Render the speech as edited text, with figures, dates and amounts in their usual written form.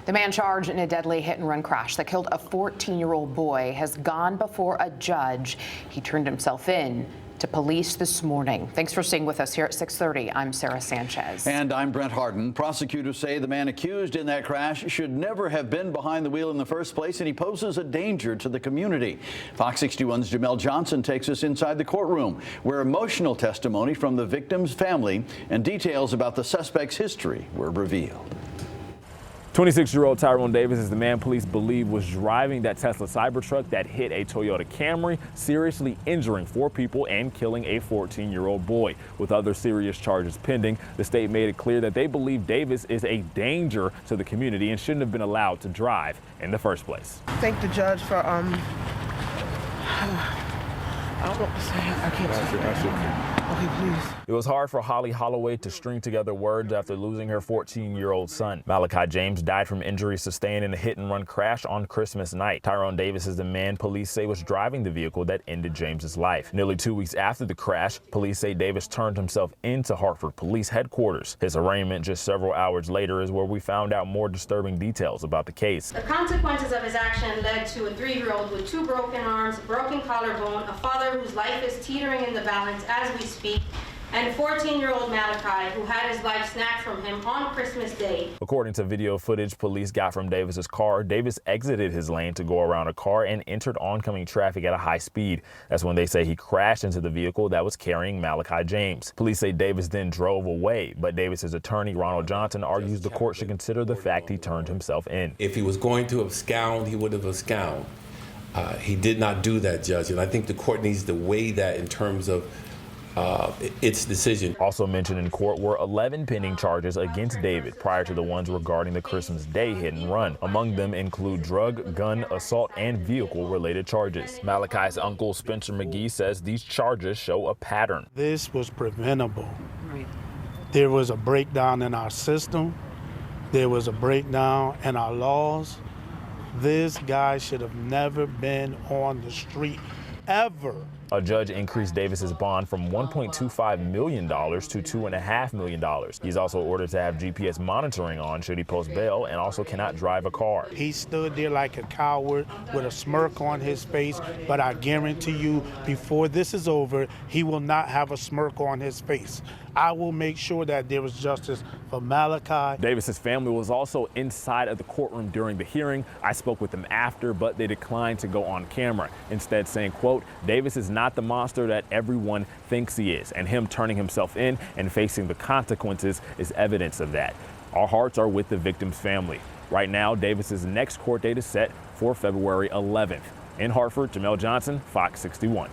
The man charged in a deadly hit-and-run crash that killed a 14-year-old boy has gone before a judge. He turned himself in to police this morning. Thanks for staying with us here at 6:30. I'm Sarah Sanchez. And I'm Brent Harden. Prosecutors say the man accused in that crash should never have been behind the wheel in the first place, and he poses a danger to the community. Fox 61's Jamel Johnson takes us inside the courtroom, where emotional testimony from the victim's family and details about the suspect's history were revealed. 26-year-old Tyron Davis is the man police believe was driving that Tesla Cybertruck that hit a Toyota Camry, seriously injuring 4 people and killing a 14-year-old boy. With other serious charges pending, the state made it clear that they believe Davis is a danger to the community and shouldn't have been allowed to drive in the first place. Thank the judge for I don't know what to say. I can't say. Okay, please. It was hard for Holly Holloway to string together words after losing her 14-year-old son. Malachi James died from injuries sustained in a hit-and-run crash on Christmas night. Tyron Davis is the man police say was driving the vehicle that ended James's life. Nearly 2 weeks after the crash, police say Davis turned himself into Hartford Police Headquarters. His arraignment just several hours later is where we found out more disturbing details about the case. The consequences of his action led to a 3-year-old with 2 broken arms, broken collarbone, a father whose life is teetering in the balance as we speak, and 14-year-old Malachi, who had his life snatched from him on Christmas Day. According to video footage police got from Davis's car, Davis exited his lane to go around a car and entered oncoming traffic at a high speed. That's when they say he crashed into the vehicle that was carrying Malachi James. Police say Davis then drove away, but Davis's attorney, Ronald Johnson, argues the court should consider the fact he turned himself in. If he was going to abscond, he would have absconded. He did not do that, Judge, and I think the court needs to weigh that in terms of its decision. Also mentioned in court were 11 pending charges against David prior to the ones regarding the Christmas Day hit and run. Among them include drug, gun, assault, and vehicle-related charges. Malachi's uncle, Spencer McGee, says these charges show a pattern. This was preventable. Right. There was a breakdown in our system. There was a breakdown in our laws. This guy should have never been on the street, ever. A judge increased Davis's bond from $1.25 million to $2.5 million. He's also ordered to have GPS monitoring on should he post bail, and also cannot drive a car. He stood there like a coward with a smirk on his face, but I guarantee you, before this is over, he will not have a smirk on his face. I will make sure that there is justice for Malachi. Davis's family was also inside of the courtroom during the hearing. I spoke with them after, but they declined to go on camera, instead saying, quote, Davis is not the monster that everyone thinks he is, and him turning himself in and facing the consequences is evidence of that. Our hearts are with the victim's family. Right now, Davis's next court date is set for February 11th. In Hartford, Jamel Johnson, Fox 61.